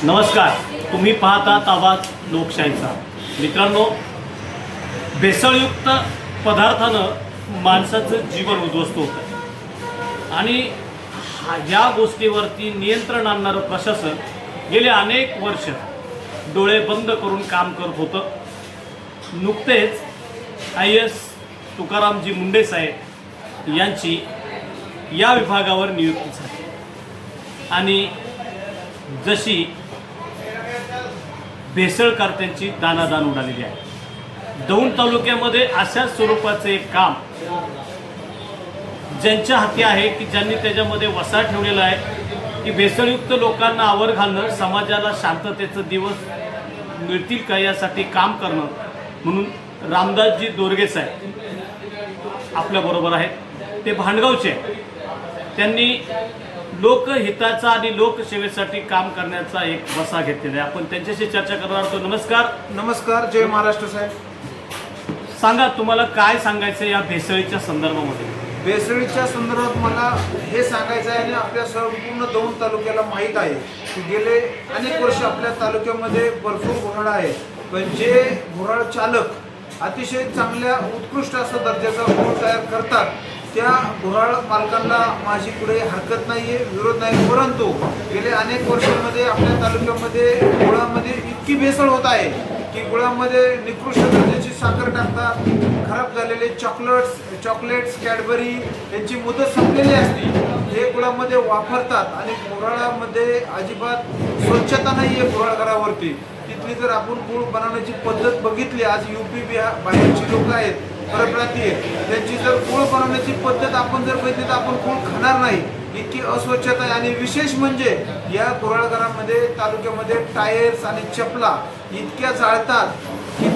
नमस्कार, तुम्ही पाहतात आवाज लोकशाहीचा। मित्रांनो, भेसळयुक्त पदार्थानं माणसाचं जीवन उद्ध्वस्त होतं आणि या गोष्टीवरती नियंत्रण आणणारं प्रशासन गेले अनेक वर्ष डोळे बंद करून काम करत होतं। नुकतेच IAS तुकारामजी मुंडे साहेब यांची या विभागावर नियुक्ती झाली आणि जशी भेसळकर्त्यांची दाणादाण उडालेली आहे। दौंड तालुक्यामध्ये अशा स्वरूपाचे एक काम ज्यांच्या हाती आहे की ज्यांनी त्याच्यामध्ये वसा ठेवलेला आहे की भेसळयुक्त लोकांना आवर घालणं, समाजाला शांततेचं दिवस मिळतील का यासाठी काम करणं, म्हणून रामदासजी दोरगे साहेब आपल्याबरोबर आहेत। ते भांडगावचे आहेत। त्यांनी लोकहिताचा आणि लोकसेवेसाठी काम करण्याचा एक वसा घेतलेला आहे। आपण त्यांच्याशी चर्चा करणार आहोत। नमस्कार। नमस्कार, जय महाराष्ट्र साहेब। सांगा, तुम्हाला काय सांगायचं या भेसळीच्या संदर्भामध्ये? भेसळीच्या संदर्भात मला हे सांगायचं आहे आणि आपल्या संपूर्ण दौंड तालुक्याला माहीत आहे की गेले अनेक वर्ष आपल्या तालुक्यामध्ये भरपूर घोटाळा आहे, पण जे घोटाळ चालक अतिशय चांगल्या उत्कृष्ट असं दर्जाचा घोळ तयार करतात त्या घोटाळ मालकांना माझी पुढे हरकत नाही आहे, विरोध नाही। परंतु गेले अनेक वर्षांमध्ये आपल्या तालुक्यामध्ये गुळामध्ये इतकी भेसळ होत आहे की गुळामध्ये निकृष्ट दर्जाची साखर टाकतात, खराब झालेले चॉकलेट्स कॅडबरी यांची मुदत संपलेली असते, हे गुळामध्ये वापरतात आणि गुऱ्हाळामध्ये अजिबात स्वच्छता नाही आहे। गुऱ्हाळघरावरती तिथली जर आपण गुळ बनवण्याची पद्धत बघितली, आज UP बिहार बाहेरची लोक आहेत, परप्रांतीय, त्यांची जर गुळ बनवण्याची पद्धत आपण जर बघितली तर आपण गुळ खाणार नाही, इतकी अस्वच्छता आहे। आणि विशेष म्हणजे या गुऱ्हाळघरामध्ये तालुक्यामध्ये टायर्स आणि चपला इतक्या जाळतात की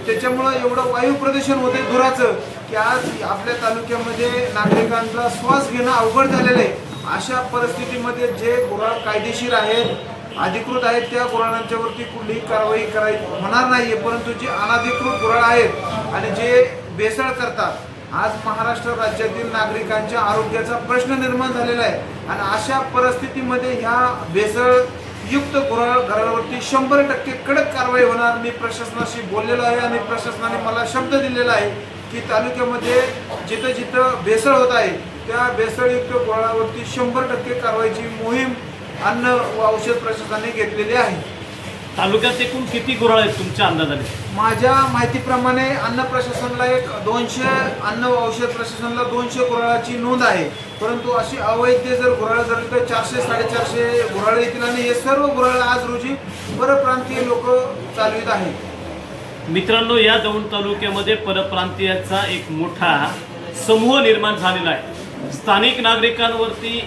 त्याच्यामुळं एवढं वायू प्रदूषण होते धुराचं की आज आपल्या तालुक्यामध्ये नागरिकांचा श्वास घेणं अवघड झालेलं आहे। अशा परिस्थितीमध्ये जे गुऱ्हाळ कायदेशीर आहेत, अधिकृत आहेत, त्या गुऱ्हाळांच्यावरती कुठलीही कारवाई होणार नाहीये, परंतु जे अनधिकृत गुऱ्हाळ आहेत आणि जे भेसळ करतात, आज महाराष्ट्र राज्यातील नागरिकांच्या आरोग्याचा प्रश्न निर्माण झालेला आहे आणि अशा परिस्थितीमध्ये ह्या भेसळयुक्त गुऱ्हाळघरावरती 100% कडक कारवाई होणार। मी प्रशासनाशी बोललेलो आहे आणि प्रशासनाने मला शब्द दिलेला आहे की तालुक्यामध्ये जिथं जिथं भेसळ होत आहे त्या भेसळयुक्त गुऱ्हाळावरती 100% कारवाईची मोहीम अन्न व औषध प्रशासनाने घेतलेली आहे। तालुक्यात एकूण किती गुऱ्हाळ आहेत तुमच्या अंदाजाने? माझ्या माहितीप्रमाणे अन्न प्रशासनाला 200, अन्न व औषध प्रशासनाला 200 गुऱ्हाळाची नोंद आहे, परंतु अशी अवैध जर गुऱ्हाळ झाली तर 400-450 गुऱ्हाळ येतील आणि हे सर्व गुऱ्हाळ आज रोजी परप्रांतीय लोक चालवित आहेत। मित्रांनो, या दौंड तालुक्यामध्ये परप्रांतीयाचा एक मोठा समूह निर्माण झालेला आहे। स्थानिक नागरिकांवरती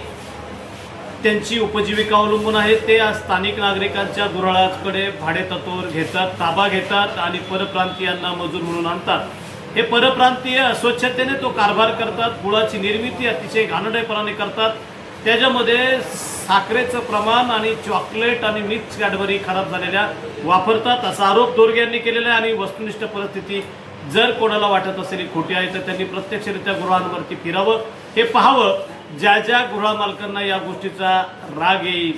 त्यांची उपजीविका अवलंबून आहे। ते स्थानिक नागरिकांच्या गुऱ्हाळाकडे भाडेतत्त्वावर घेतात, ताबा घेतात आणि परप्रांतीयांना मजूर म्हणून आणतात। हे परप्रांतीय अस्वच्छतेने तो कारभार करतात, गुळाची निर्मिती अतिशय घाणेरडेपणाने करतात, त्याच्यामध्ये साखरेचं प्रमाण आणि चॉकलेट आणि मिक्स कॅडबरी खराब झालेल्या वापरतात, असा आरोप दोरगे यांनी केलेला आहे। आणि वस्तुनिष्ठ परिस्थिती जर कोणाला वाटत असेल खोटी आहे तर त्यांनी प्रत्यक्षरित्या गुऱ्हाळांवरती फिरावं, हे पाहावं। ज्या ज्या गुऱ्हाळ मालकांना या गोष्टीचा राग येईल,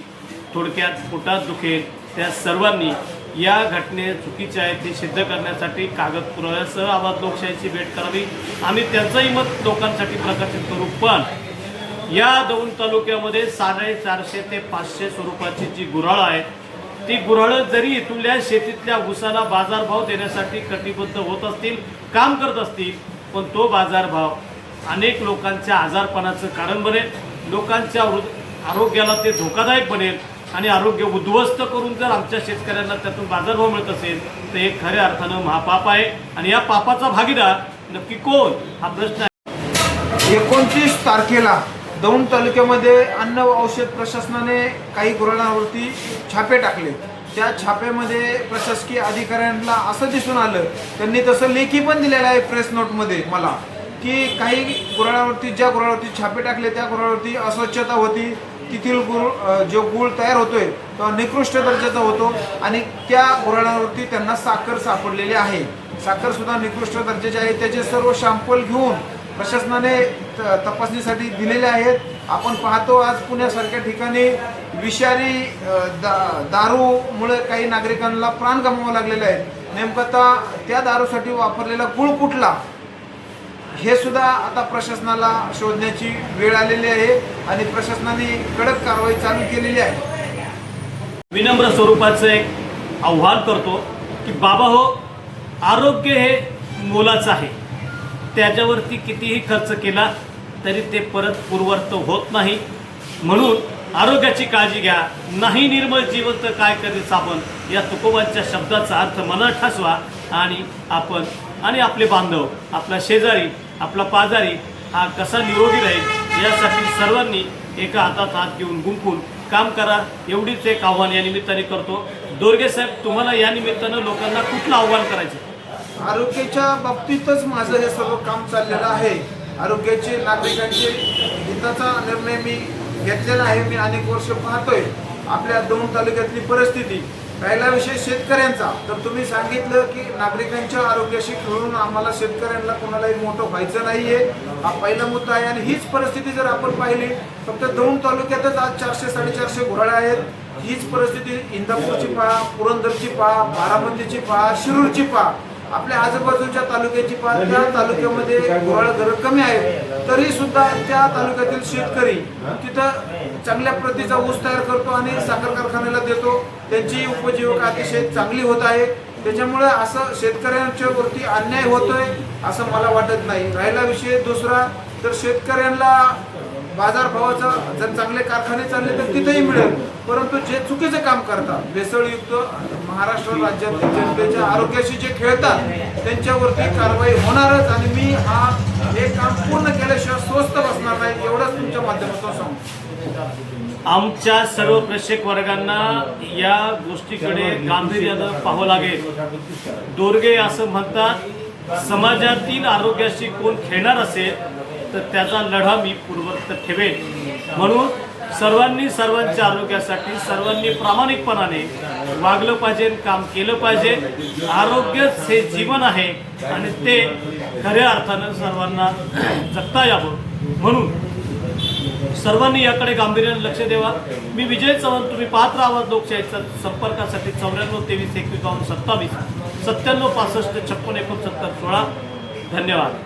थोडक्यात पोटात दुखेल, त्या सर्वांनी या घटने चुकीचे आहेत हे सिद्ध करण्यासाठी कागदपुराव्यासह आवाज लोकशाहीची भेट करावी आणि त्यांचंही मत लोकांसाठी प्रकाशित करू। पण या दौंड तालुक्यामध्ये 450 ते 500 स्वरूपाची जी गुऱ्हाळं आहेत, ती गुऱ्हाळं जरी इथल्या शेतीतल्या ऊसाला बाजारभाव देण्यासाठी कटिबद्ध होत असतील, काम करत असतील, पण तो बाजारभाव अनेक लोकांच्या आजारपणाचं कारण बनेल, लोकांच्या आरोग्याला ते धोकादायक बनेल आणि आरोग्य उद्ध्वस्त करून जर आमच्या शेतकऱ्यांना त्यातून बाजारभाव मिळत असेल तर हे खऱ्या अर्थानं महापाप आहे। आणि या पापाचा भागीदार नक्की कोण, हा प्रश्न आहे। 29 तारखेला दौंड तालुक्यामध्ये अन्न व औषध प्रशासनाने काही गुऱ्हाळांवरती छापे टाकले। त्या छाप्यामध्ये प्रशासकीय अधिकाऱ्यांना असं दिसून आलं, त्यांनी तसं लेखी पण दिलेलं आहे प्रेस नोटमध्ये मला, की काही गुऱ्हाळावरती ज्या गुऱ्हाळावरती छापे टाकले त्या गुऱ्हाळावरती अस्वच्छता होती, तेथील जो गूळ तयार होतोय तो निकृष्ट दर्जाचा होतो आणि त्या गुऱ्हाळावरती त्यांना साखर सापडलेली आहे, साखर सुद्धा निकृष्ट दर्जाची आहे। त्याचे सर्व सॅम्पल घेऊन प्रशासनाने तपासणीसाठी दिलेले आहेत. आपण पाहतो आज पुण्यासारख्या ठिकाणी विषारी दारूमुळे काही नागरिकांना प्राण गमवावे लागलेले आहेत. नेमकं त्या दारूसाठी वापरलेला गुळ कुठला हे सुद्धा आता प्रशासनाला शोधण्याची वेळ आलेली आहे आणि प्रशासनाने कडक कारवाई चालू केलेली आहे. विनम्र स्वरूपाचं एक आव्हान करतो की बाबा हो, आरोग्य हे मोलाचं आहे. त्याच्यावरती कितीही खर्च केला तरी ते परत पूर्वत होत नाही. म्हणून आरोग्याची काळजी घ्या. नाही निर्मळ जीवन तर काय करेल साबण, या तुकोबांच्या शब्दाचा अर्थ मनात ठसवा आणि आपण आणि आपले बांधव, आपला शेजारी, आपला पाजारी हा कसा निरोगी राहील यासाठी सर्वांनी एका हातात हात घेऊन गुंफून काम करा. एवढीच एक आव्हान या निमित्ताने करतो. दोरगे साहेब, तुम्हाला या निमित्तानं लोकांना कुठलं आव्हान करायचं? आरोग्याच्या बाबतीतच माझं हे सर्व काम चाललेलं आहे. आरोग्याचे नागरिकांचे हिताचा निर्णय मी घेतलेला आहे. मी अनेक वर्ष पाहतोय आपल्या दौंड तालुक्यातली परिस्थिती. पहिला विषय शेतकऱ्यांचा, तर तुम्ही सांगितलं की नागरिकांच्या आरोग्याशी खेळून आम्हाला शेतकऱ्यांना कोणालाही मोठं व्हायचं नाहीये, हा पहिला मुद्दा आहे. आणि हीच परिस्थिती जर आपण पाहिली, फक्त दौंड तालुक्यातच आज 400-450 घोराळे आहेत. हीच परिस्थिती इंदापूरची पहा, पुरंदरची पहा, बारामतीची पहा, शिरूरची पहा, आपल्या आजूबाजूच्या तालुक्याची पहा. त्या तालुक्यामध्ये घोराळ घरं कमी आहेत, तरी सुद्धा त्या तालुक्यातील शेतकरी तिथं चांगल्या प्रतीचा ऊस तयार करतो आणि साखर कारखान्याला देतो. त्यांची उपजीविका अतिशय चांगली होत आहे. त्याच्यामुळे असं शेतकऱ्यांच्या वरती अन्याय होतोय असं मला वाटत नाही. राहिला विषय दुसरा, तर शेतकऱ्यांना बाजारभावाचा जर चांगले कारखाने चालले तर तिथेही मिळेल, परंतु जे चुकीचं काम करतात, भेसळयुक्त महाराष्ट्र राज्यातील जनतेच्या आरोग्याशी जे खेळतात त्यांच्यावरती कारवाई होणारच. आणि मी हे काम पूर्ण केल्याशिवाय स्वस्त बसणार नाही, एवढंच तुमच्या माध्यमातून सांगतो. आमच्या सर्व प्रेक्षक वर्गांना या गोष्टीकडे गांभीर्यानं पाहावं लागेल. दोरगे असं म्हणतात, समाजातील आरोग्याशी कोण खेळणार असेल तर त्याचा लढा मी पूर्वत ठेवेन. म्हणून सर्वांनी सर्वांच्या आरोग्यासाठी सर्वांनी प्रामाणिकपणाने वागलं पाहिजे, काम केलं पाहिजे. आरोग्यच हे जीवन आहे आणि ते खऱ्या अर्थानं सर्वांना जगता यावं. म्हणून सर्वांनी याकडे गांभीर्याने लक्ष द्यावा. मी विजय चव्हाण, तुम्ही पाहत राहा लोकशाहीचा. संपर्कासाठी 94 23 21 27 97 65 56 56 69 16. धन्यवाद.